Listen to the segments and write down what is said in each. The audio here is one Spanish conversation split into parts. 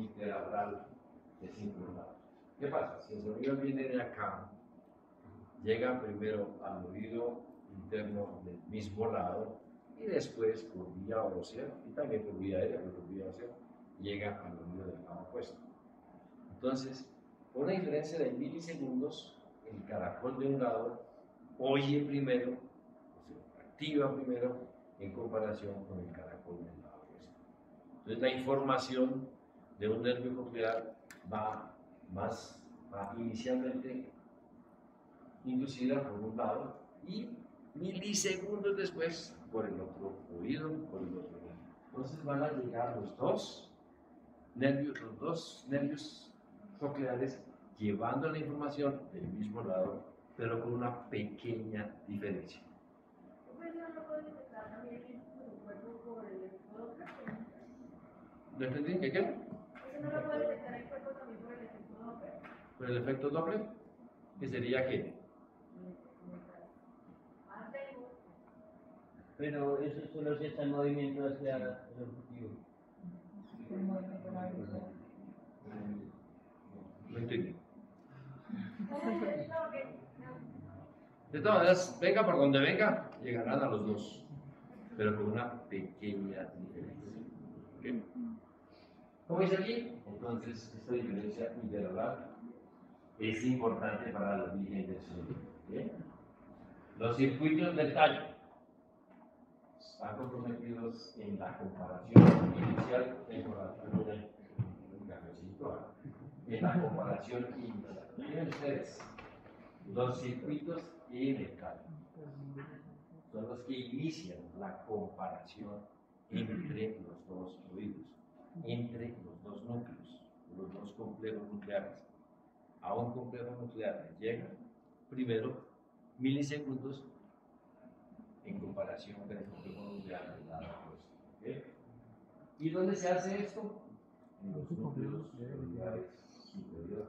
interaural es importante. ¿Qué pasa? Si el sonido viene de acá, llega primero al oído interno del mismo lado y después por vía ósea y también por vía aérea, pero por vía ósea, llega al oído del lado opuesto. Entonces, por una diferencia de milisegundos, el caracol de un lado oye primero, o sea, activa primero en comparación con el caracol del lado opuesto. Entonces, la información de un nervio coclear va inicialmente inducida por un lado y milisegundos después por el otro oído, por el otro oído. Entonces van a llegar los dos nervios cocleares llevando la información del mismo lado, pero con una pequeña diferencia. ¿No entendí? ¿Qué? ¿Eso no lo puede detectar el cuerpo también por el efecto Doppler? ¿Por el efecto Doppler? ¿Qué sería qué? Pero eso solo si está en movimiento hacia el objetivo. No entendí. De todas maneras, venga por donde venga, llegarán a los dos, pero con una pequeña diferencia. ¿Okay? ¿Cómo dice aquí? Entonces, esta diferencia interaural es importante para los dirigentes. ¿Okay? Los circuitos del tallo están comprometidos en la comparación inicial en la comparación inicial. Miren ustedes, los circuitos en el tallo son los que inician la comparación entre los dos oídos, entre los dos núcleos, los dos complejos nucleares. A un complejo nuclear llega primero milisegundos en comparación con el complejo nuclear del lado opuesto. ¿Okay? ¿Y dónde se hace esto? En los núcleos nucleares superiores,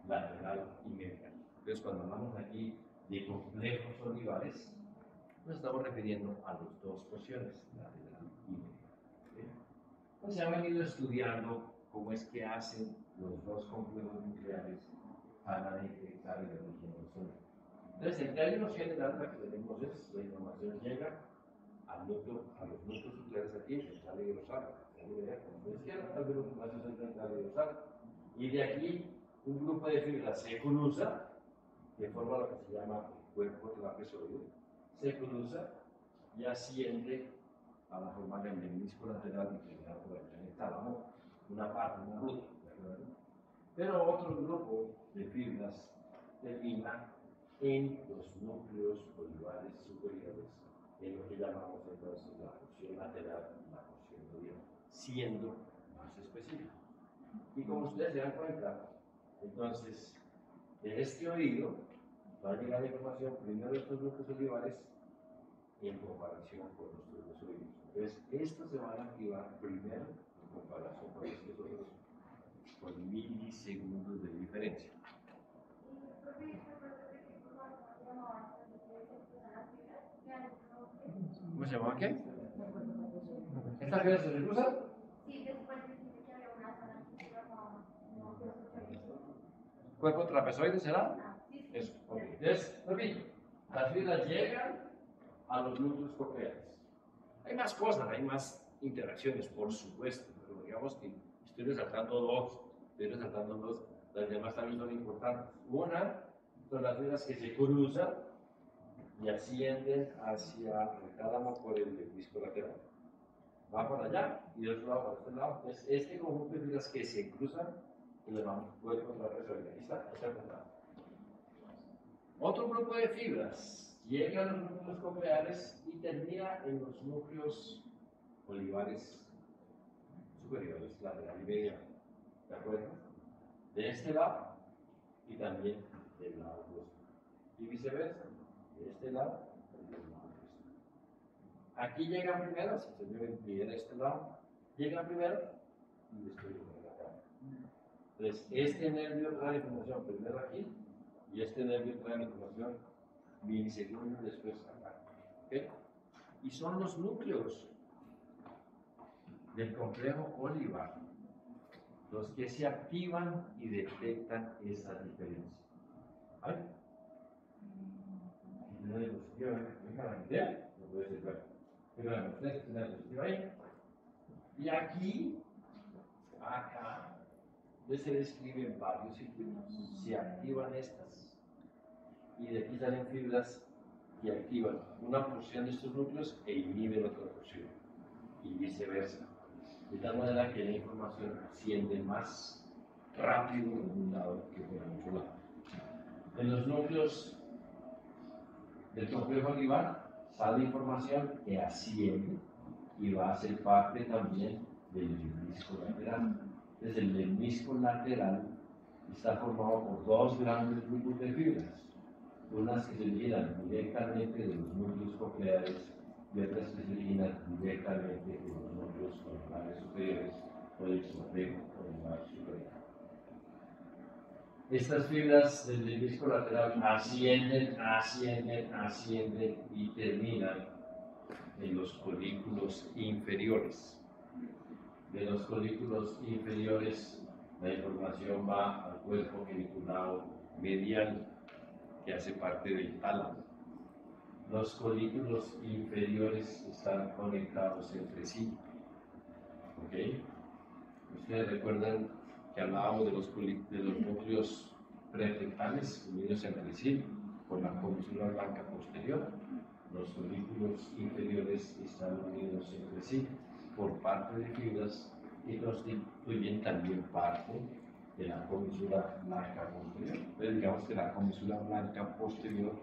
lateral y medial. Entonces, cuando hablamos aquí de complejos olivares, nos estamos refiriendo a las dos porciones, lateral y medial. Pues se ha venido estudiando cómo es que hacen los dos complejos nucleares para detectar el origen del sonido. Entonces, en términos generales, lo que tenemos es la información llega al núcleo, a los núcleos nucleares aquí, central y dorsal, y de aquí un grupo de fibras se cruza, que forma lo que se llama el cuerpo trapezoideo, se cruza y asciende a la forma del menisco lateral inclinado por allá en el tálamo, una parte, una ruta, ¿de acuerdo? Pero otro grupo de fibras termina en los núcleos olivares superiores, en lo que llamamos entonces la porción lateral y la porción medial, siendo más específico. Y como ustedes se dan cuenta, entonces, de este oído va a llegar la información primero de estos núcleos olivares en comparación con los otros oídos. Entonces, estos se van a activar primero en comparación con estos otros, con milisegundos de diferencia. ¿Cómo se llama qué? ¿Esta fibra se cruza? Sí, después dice que había una zona ¿Cuerpo trapezoide será? Sí. Eso. Okay. Entonces, repito, las fibras llegan a los núcleos cocleares. Hay más cosas, hay más interacciones, por supuesto, pero digamos que estoy resaltando dos, las demás también son importantes. Una son las fibras que se cruzan y ascienden hacia el tálamo por el disco lateral. Va para allá y de otro lado para este lado. Entonces, este conjunto de fibras que se cruzan lo llamamos cuerpo trapezoide. Ahí está apuntado. Otro grupo de fibras llega a los núcleos cocleares y termina en los núcleos olivares superiores, lateral y medial. ¿De acuerdo? De este lado y también del lado opuesto. Y viceversa, de este lado y del lado opuesto. Aquí llegan primero, si se divide de este lado, llegan primero y después llegan acá. Entonces, este nervio trae la información primero aquí y este nervio trae la información milisegundos después acá. ¿Okay? Y son los núcleos del complejo olivar, los que se activan y detectan esa diferencia. ¿Vale? Una diapositiva, venga la idea, no puede ser claro. Pero la mostré, una diapositiva ahí. Y aquí, acá, se describen varios circuitos. Se activan estas. Y de aquí salen fibras que activan una porción de estos núcleos e inhiben otra porción. Y viceversa. De tal manera que la información asciende más rápido de un lado que por el otro lado. En los núcleos del complejo olivar sale información que asciende y va a ser parte también del lemnisco lateral. Entonces el lemnisco lateral está formado por dos grandes grupos de fibras, unas que se originan directamente de los núcleos cocleares y otras que se originan directamente de los núcleos corporales superiores o del complejo olivar superior. Estas fibras del lemnisco lateral ascienden y terminan en los colículos inferiores. De los colículos inferiores, la información va al cuerpo geniculado medial, que hace parte del tálamo. Los colículos inferiores están conectados entre sí. ¿Ok? Ustedes recuerdan que hablábamos de los núcleos prefrontales unidos entre sí por la comisura blanca posterior. Los folículos inferiores están unidos entre sí por parte de fibras que constituyen también parte de la comisura blanca posterior. Entonces digamos que la comisura blanca posterior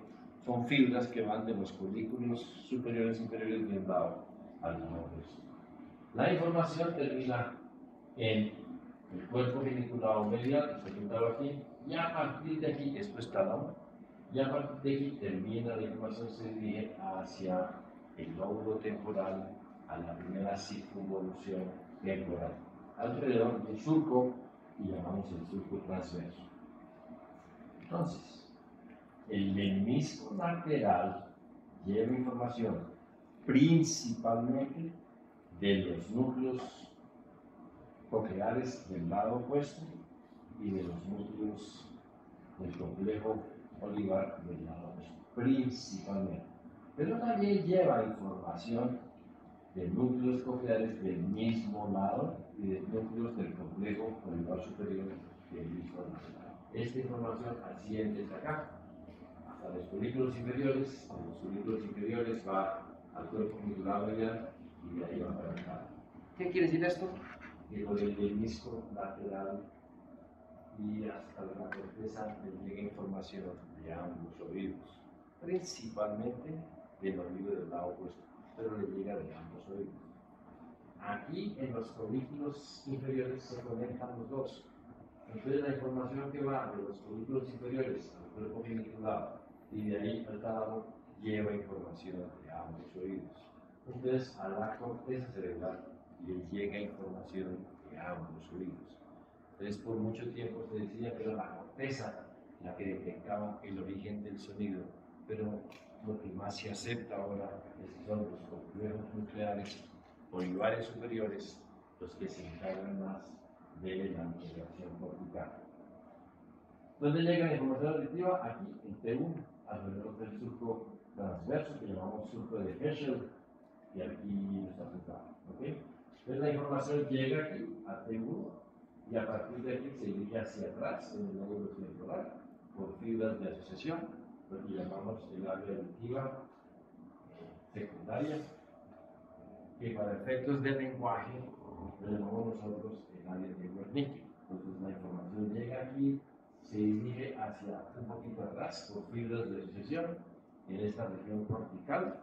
son fibras que van de los folículos superiores e inferiores de un lado al lado opuesto. La información termina en el cuerpo geniculado medial, que se pintaba aquí, y a partir de aquí, esto es tálamo, y a partir de aquí termina la información, se dirige hacia el lóbulo temporal, a la primera circunvolución temporal, alrededor del surco, y llamamos el surco transverso. Entonces, el lemnisco lateral lleva información principalmente de los núcleos cocleares del lado opuesto y de los núcleos del complejo olivar del lado opuesto, principalmente. Pero también lleva información de núcleos cocleares del mismo lado y de núcleos del complejo olivar superior del mismo lado. Esta información asciende hasta acá, hasta los folículos inferiores. De los folículos inferiores va al cuerpo geniculado medial y de ahí va para acá. ¿Qué quiere decir esto? Que por el lemnisco lateral y hasta la corteza le llega información de ambos oídos, principalmente del oído del lado opuesto, pero le llega de ambos oídos. Aquí en los folículos inferiores se conectan los dos. Entonces la información que va de los folículos inferiores al cuerpo geniculado y de ahí al tálamo lleva información de ambos oídos. Entonces a la corteza cerebral le llega información de ambos oídos. Entonces por mucho tiempo se decía que era la corteza la que detectaba el origen del sonido, pero lo que más se acepta ahora es que son los complejos nucleares olivares superiores los que se encargan más de la integración cortical. ¿Dónde llega la información auditiva? Aquí, en T1, alrededor del surco transverso que llamamos surco de Herschel, y aquí está apuntado. ¿Okay? Entonces la información llega aquí a T1 y a partir de aquí se dirige hacia atrás en el lóbulo temporal por fibras de asociación, lo que llamamos el área auditiva secundaria, que para efectos de lenguaje lo llamamos nosotros el área de Wernicke. Entonces la información llega aquí, se dirige hacia un poquito atrás por fibras de asociación en esta región cortical,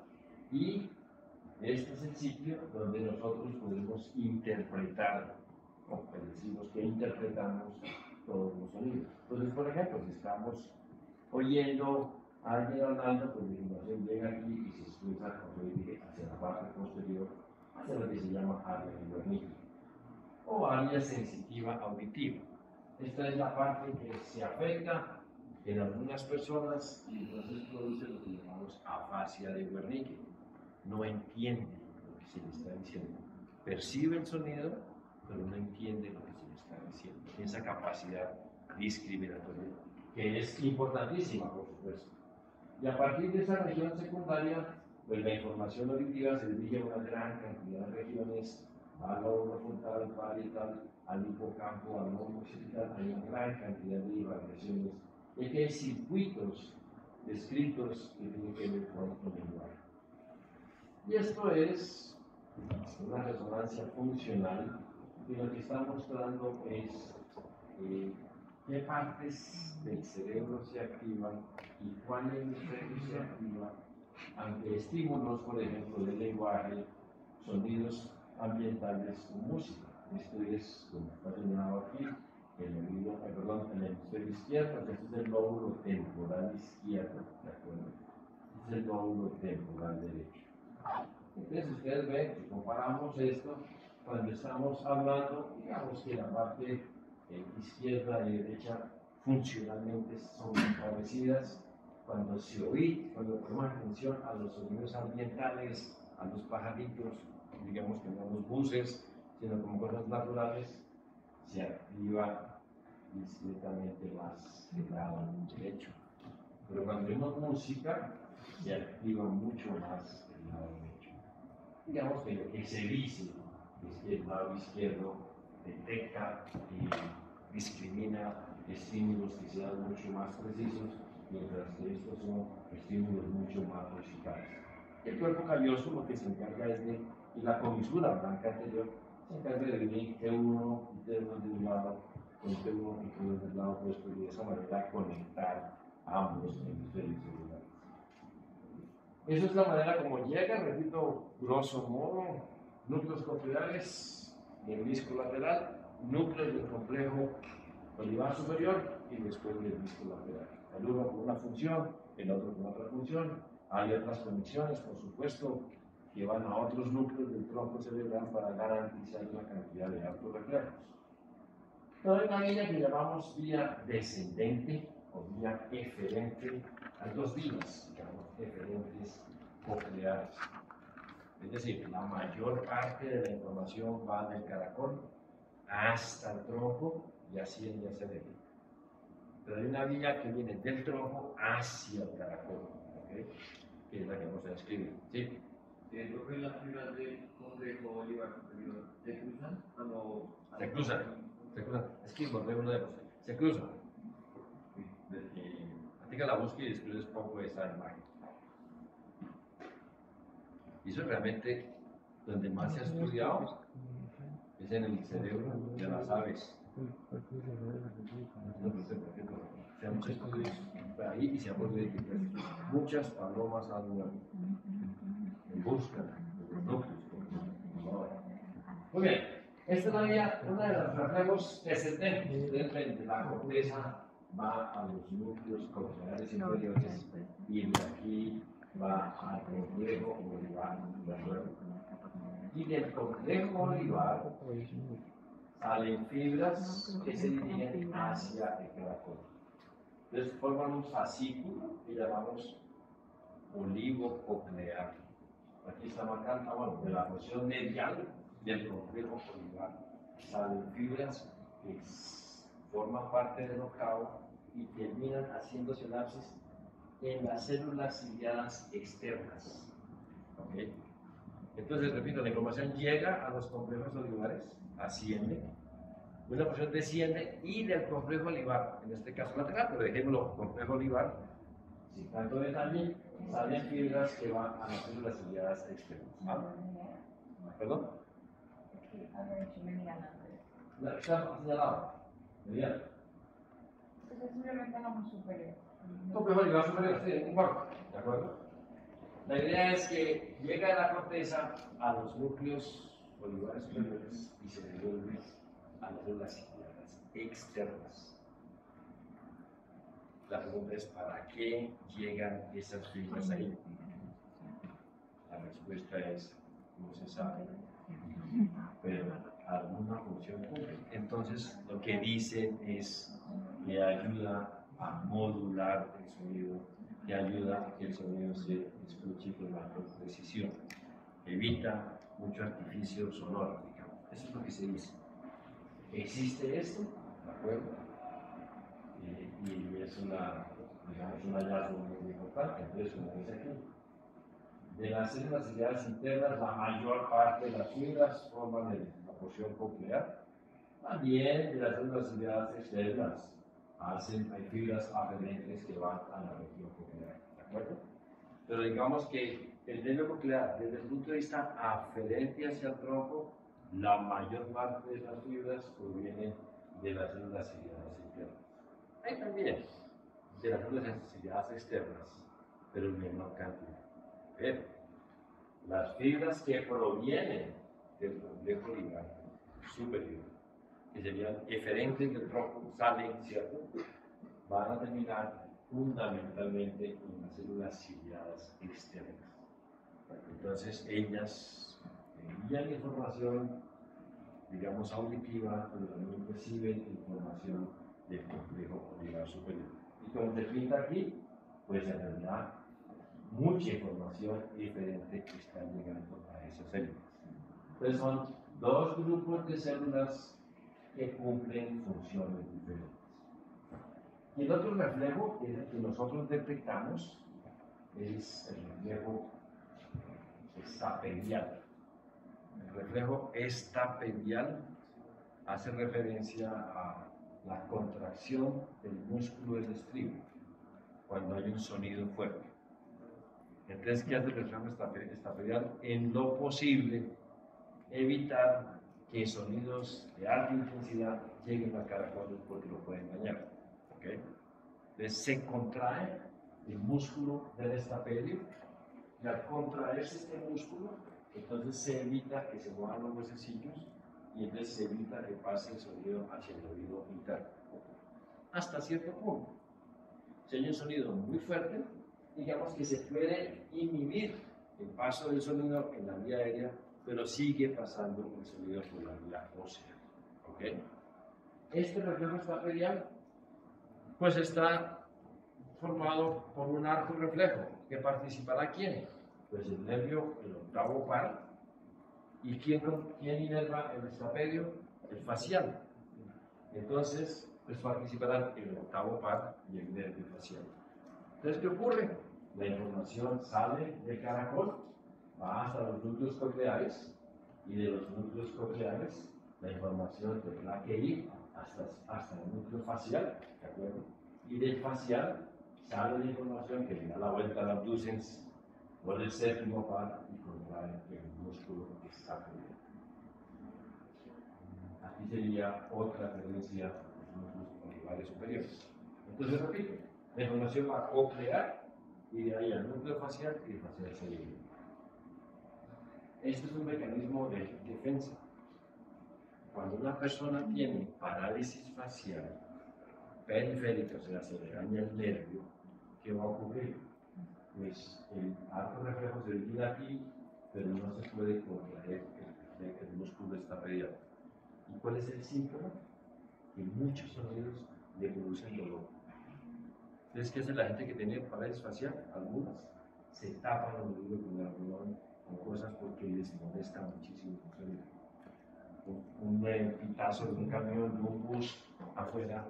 y este es el sitio donde nosotros podemos interpretar, o decimos que interpretamos todos los sonidos. Entonces, por ejemplo, si estamos oyendo a alguien hablando, pues la información llega aquí y se expulsa, como dije, hacia la parte posterior, hacia lo que se llama área de Wernicke o área sensitiva auditiva. Esta es la parte que se afecta en algunas personas y entonces produce lo que llamamos afasia de Wernicke. No entiende lo que se le está diciendo. percibe el sonido, pero no entiende lo que se le está diciendo. Esa capacidad discriminatoria, que es importantísima, por supuesto. Y a partir de esa región secundaria, pues la información auditiva se dirige a una gran cantidad de regiones, al lóbulo frontal, parietal, al hipocampo, al lóbulo occipital, hay una gran cantidad de irradiaciones, y que hay circuitos descritos que tienen que ver con el lenguaje. Y esto es una resonancia funcional, y lo que está mostrando es qué partes del cerebro se activan y cuál hemisferio se activa ante estímulos, por ejemplo, del lenguaje, sonidos ambientales o música. Esto es, como está señalado aquí, el hemisferio izquierdo, este es el lóbulo temporal izquierdo, ¿de acuerdo? Este es el lóbulo temporal derecho. Entonces ustedes ven, si comparamos esto, cuando estamos hablando, digamos que la parte izquierda y derecha funcionalmente son muy parecidas. Cuando ponemos atención a los sonidos ambientales, a los pajaritos, digamos que no los buses, sino como cosas naturales, se activa discretamente más el lado derecho. Pero cuando vemos música, se activa mucho más el lado derecho. Digamos que lo que se dice es que el lado izquierdo detecta y discrimina estímulos que sean mucho más precisos, mientras que estos son estímulos mucho más musicales. El cuerpo calloso lo que se encarga es de, y la comisura blanca anterior, se encarga de unir T1 y T2 de un lado con T1 y T2 del lado opuesto, y de esa manera conectar ambos hemisferios celulares. Esa es la manera como llega, repito, grosso modo, núcleos cocleares del disco lateral, núcleos del complejo olivar superior y después del disco lateral. El uno con una función, el otro con otra función. Hay otras conexiones, por supuesto, que van a otros núcleos del tronco cerebral para garantizar una cantidad de altos reflejos. Pero hay una vía que llamamos vía descendente o vía eferente. Hay dos vías, digamos, eferentes cocleares. Es decir, la mayor parte de la información va del caracol hasta el tronco y asciende hacia el cerebro. Pero hay una vía que viene del tronco hacia el caracol, ¿okay? Que es la que vamos a describir. ¿Sí? Creo que las fibras del complejo olivar superior se cruzan cuando... Se cruzan. Es que volvemos uno de los. Se cruzan. Así que la búsqueda y después les pongo esa imagen. Y eso es realmente donde más se ha estudiado, es en el cerebro de las aves. Se han hecho estudios ahí y se han podido identificar. Muchas palomas han muerto en busca de los núcleos. Muy bien, esta es una de los reflejos descendentes. Ustedes ven, la corteza va a los núcleos cocleares inferiores y de aquí va al complejo olivar, ¿de acuerdo? Y del complejo olivar salen fibras que se dirigen hacia el caracol. Entonces forman un fascículo que llamamos olivo coclear. Aquí está marcando, bueno, de la porción medial del complejo olivar salen fibras que forman parte del octavo y terminan haciendo sinapsis en las células ciliadas externas. ¿Okay? Entonces, repito, la información llega a los complejos olivares, asciende, una porción desciende y del complejo olivar, en este caso lateral, pero dejémoslo complejo olivar, sin tanto detalle, salen fibras que van a las células ciliadas externas. ¿Ah? ¿Perdón? No, está señalado. Medial. Entonces simplemente vamos superior. Complejo olivar superior, sí, un cuarto, ¿de acuerdo? La idea es que llega de la corteza a los núcleos olivares superiores y se devuelve a las células ciliadas externas. La pregunta es, ¿para qué llegan esas fibras ahí? La respuesta es, no se sabe, pero alguna función cumple. Entonces, lo que dicen es que ayuda a modular el sonido, que ayuda a que el sonido se escuche con mayor precisión, evita mucho artificio sonoro, digamos. Eso es lo que se dice. Existe esto, ¿de acuerdo? Y es digamos, un hallazgo muy importante. Entonces, como dice aquí, de las células ciliares internas, la mayor parte de las fibras forman la porción coclear. También de las células ciliares externas hay fibras aferentes que van a la región coclear, ¿de acuerdo? Pero digamos que el nervio coclear, desde el punto de vista aferente hacia el tronco, la mayor parte de las fibras provienen de las células ciliares internas. Hay también de las células ciliares externas, pero en menor cantidad. Pero las fibras que provienen del complejo ligar superior, que serían eferentes del tronco, salen, ¿cierto? Van a terminar fundamentalmente en las células ciliadas externas. Entonces, ellas envían información, digamos, auditiva, pero también reciben información del complejo ligar superior. Y como se pinta aquí, pues en realidad mucha información diferente que está llegando a esas células. Entonces son dos grupos de células que cumplen funciones diferentes. Y el otro reflejo, que es el que nosotros detectamos, es el reflejo estapedial. El reflejo estapedial hace referencia a la contracción del músculo del estribo cuando hay un sonido fuerte. Entonces, ¿qué hace el reflejo estapedial? En lo posible, evitar que sonidos de alta intensidad lleguen al caracol porque lo pueden dañar. ¿Okay? Entonces, se contrae el músculo del estapedio y al contraerse este músculo, entonces se evita que se muevan los huesecillos y entonces se evita que pase el sonido hacia el oído interno. Hasta cierto punto. Si hay un sonido muy fuerte, digamos que se puede inhibir el paso del sonido en la vía aérea, pero sigue pasando el sonido por la vía ósea. ¿Okay? Este reflejo estapedial, pues está formado por un arco reflejo que participará ¿quién? Pues el nervio, el octavo par. ¿Y quién inerva el estapedio? El facial. Entonces, pues participarán el octavo par y el nervio facial. Entonces, ¿qué ocurre? La información sale del caracol, va hasta los núcleos cocleares, y de los núcleos cocleares la información tendrá que ir hasta el núcleo facial, ¿de acuerdo? Y del facial sale la información que le da la vuelta al abducens por el séptimo par y contrae el músculo estapedial. Aquí sería otra referencia a los músculos oculares superiores. Entonces, repito, la información va a coclear y de ahí al núcleo facial y el facial se divide. Este es un mecanismo de defensa. Cuando una persona tiene parálisis facial periférica, o sea, se le daña el nervio, ¿qué va a ocurrir? Pues el arco reflejo se divide aquí, pero no se puede contraer el músculo estapedial. ¿Y cuál es el síntoma? Que muchos sonidos le producen dolor. Entonces, ¿qué hace la gente que tiene parálisis facial? Algunas se tapan los oídos con el algodón o cosas porque les molesta muchísimo el sonido. Un pitazo de un camión, de un bus afuera,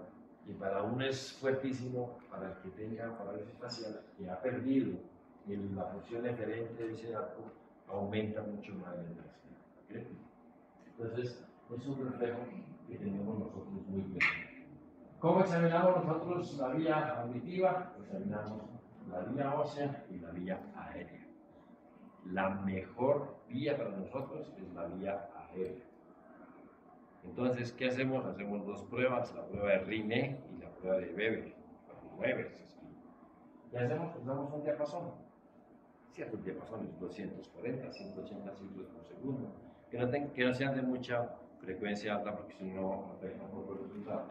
y para uno es fuertísimo, para el que tenga parálisis facial, que ha perdido la función eferente de ese arco, aumenta mucho más la intensidad. ¿Okay? Entonces, es un reflejo que tenemos nosotros muy bien. ¿Cómo examinamos nosotros la vía auditiva? Examinamos la vía ósea y la vía aérea. La mejor vía para nosotros es la vía aérea. Entonces, ¿qué hacemos? Hacemos dos pruebas, la prueba de Rine y la prueba de Weber. ¿Qué hacemos? Usamos un diapasón. Ciertos diapasones, 240, 180 ciclos por segundo. Que no sean de mucha frecuencia alta porque si no afectan un poco el resultado.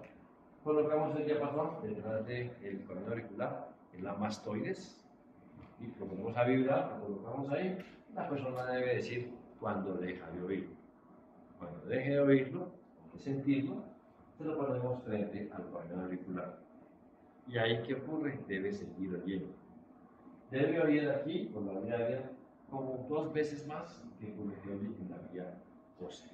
Colocamos el diapasón detrás del corneo auricular, en la mastoides, y lo ponemos a vibrar, lo colocamos ahí. La persona debe decir cuando deja de oírlo. Cuando deje de oírlo, de sentirlo, se lo ponemos frente al corneo auricular. Y ahí, ¿qué ocurre? Debe seguir oyendo. Debe oír aquí, por la vía aérea, como 2 veces más que con lo que oye en la vía ósea.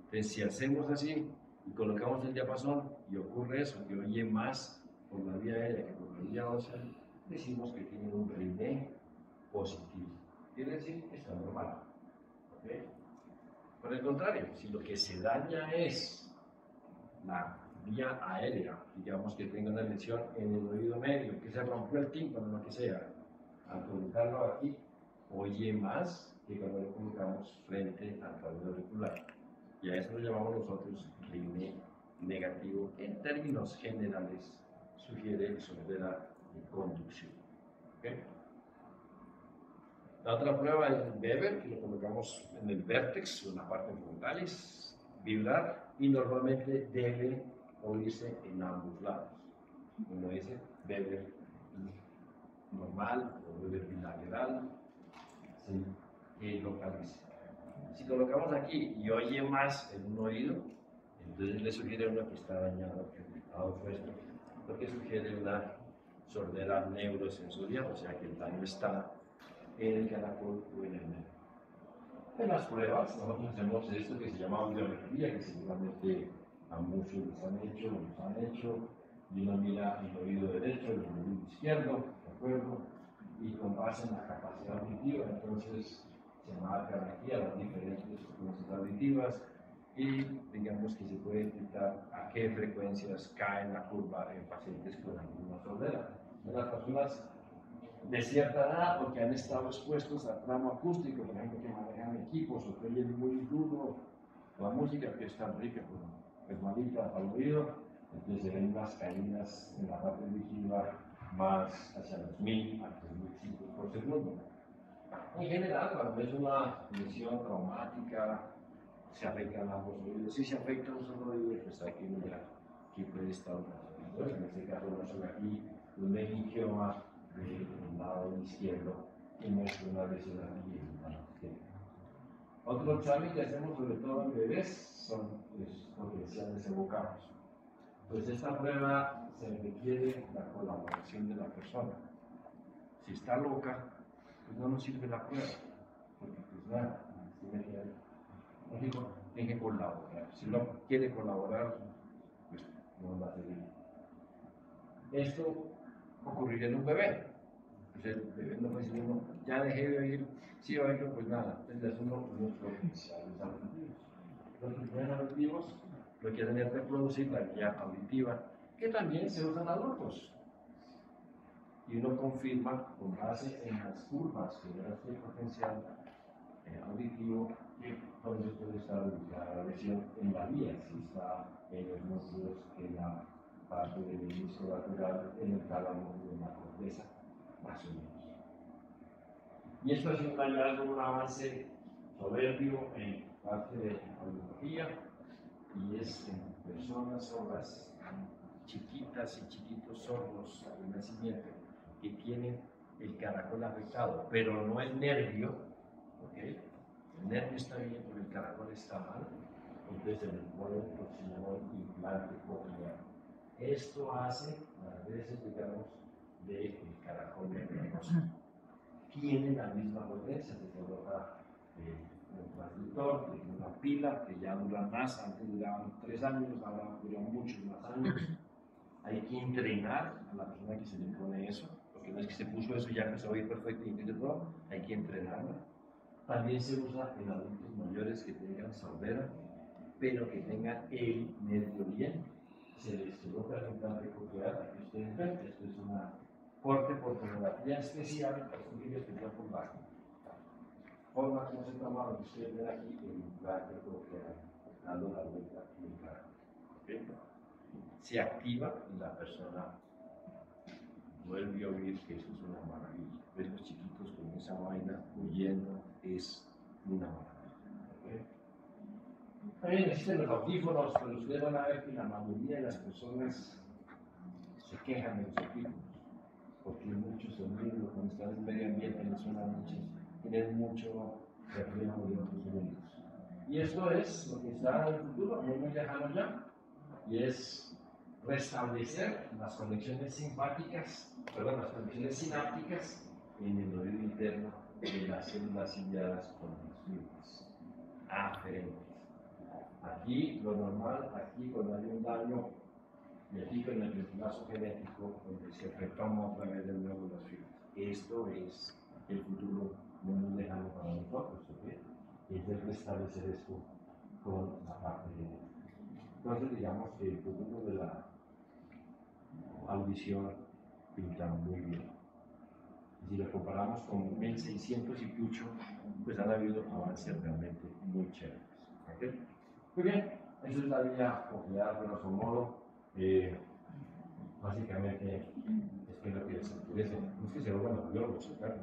Entonces, si hacemos así y colocamos el diapasón y ocurre eso, que oye más por la vía aérea que por la vía ósea, decimos que tiene un RINE positivo. Quiere decir que está normal. ¿Okay? Por el contrario, si lo que se daña es la vía aérea, digamos que tenga una lesión en el oído medio, que se rompió el tímpano, lo que sea, al colocarlo aquí, oye más que cuando lo colocamos frente al talón auricular. Y a eso lo llamamos nosotros RINE negativo. En términos generales, sugiere sordera de conducción. ¿Okay? La otra prueba es el Weber, que lo colocamos en el vértex o en la parte frontalis, vibrar, y normalmente debe oírse en ambos lados. Uno dice Weber normal o Weber bilateral, se localiza. Si colocamos aquí y oye más en un oído, entonces le sugiere a uno que está dañado el lado opuesto, porque sugiere una sordera neurosensorial, o sea que el daño está en el caracol o en el nervio. En las pruebas, nosotros hacemos esto que se llama audiometría, que seguramente a muchos les han hecho, nos han hecho, y uno mira el oído derecho, el oído izquierdo, ¿de acuerdo? Y con base en la capacidad auditiva, entonces se marcan aquí a las diferentes frecuencias auditivas y digamos que se puede detectar a qué frecuencias cae la curva en pacientes con alguna sordera. En las personas de cierta edad o que han estado expuestos al tramo acústico, por ejemplo, que manejan equipos o que oyen muy duro la música, que es tan rica, pues malita al oído, entonces se ven las caídas en la parte auditiva más hacia los 1000 a 3000 ciclos por segundo. En general, cuando es una lesión traumática, se afectan ambos oídos. Si se afecta un solo oído, pues hay que mirar qué puede estar ocurriendo. En este caso, no aquí un meningioma del lado izquierdo y muestra una lesión aquí en el lado izquierdo. Otro examen que hacemos sobre todo en bebés son los potenciales evocamos. Pues esta prueba se requiere la colaboración de la persona. Si está loca, pues no nos sirve la prueba, porque pues nada, tiene que colaborar. Si no quiere colaborar, pues no va a servir. Esto ocurriría en un bebé. Pues el bebé no puede decir, no, ya dejé de oír, sí oigo, pues nada, entonces es unos potenciales auditivos. Los potenciales auditivos lo que hacen es reproducir la guía auditiva, que también se usan adultos. Y uno confirma con base en las curvas que da este potencial auditivo que entonces puede estar ubicada la lesión en la vía, si está en los músculos, en la parte del menisco lateral, en el tálamo, en la corteza, más o menos. Y esto es un hallazgo, un avance soberbio en parte de audiología, y es en personas sordas, chiquitas y chiquitos sordos al nacimiento, que tienen el caracol afectado, pero no el nervio, ¿ok? El nervio está bien, pero el caracol está mal, entonces se le pone lo que se llama implante coclear. Esto hace, a veces, digamos, del caracol nervioso. Tiene la misma potencia, se coloca un transductor, una pila que ya dura más, antes duraban 3 años, ahora duran muchos más años. Hay que entrenar a la persona que se le pone eso, porque no es que se puso eso y ya empezó a oír perfecto y todo, hay que entrenarla. También se usa en adultos mayores que tengan sordera, pero que tengan el nervio bien. Se les coloca el implante coclear, aquí ustedes ven, esto es una corte por tomografía especial, especial por bajo. Forma como se toma lo que ustedes ven aquí, el implante coclear, dando la vuelta en el caracol. ¿Okay? Se activa y la persona vuelve a oír, que eso es una maravilla. Ver los chiquitos con esa vaina huyendo es una maravilla. ¿Okay? También existen los audífonos, pero ustedes van a ver que la mayoría de las personas se quejan de los audífonos, porque muchos sonidos, cuando están en medio ambiente, les suenan muchos, tienen mucho reflejo de otros sonidos. Y esto es lo que está en el futuro, no muy lejano ya, y es restablecer las conexiones simpáticas, perdón, las conexiones sinápticas en el oído interno de las células ciliadas con las fibras aferentes. Aquí, lo normal, aquí cuando hay un daño, y aquí con el reemplazo genético, donde se retoma otra vez de nuevo las fibras. Esto es el futuro no muy lejano para nosotros, ¿ok? Es el restablecer esto con la parte genética. Entonces, digamos que el futuro de la audición pinta muy bien. Si lo comparamos con 1600 y pucho, pues han habido avances realmente muy chéveres. ¿Okay? Muy bien, esa es la vía coclear, grosso modo. Básicamente, espero que se pudiese, no es que se vuelvan nerviosos, pero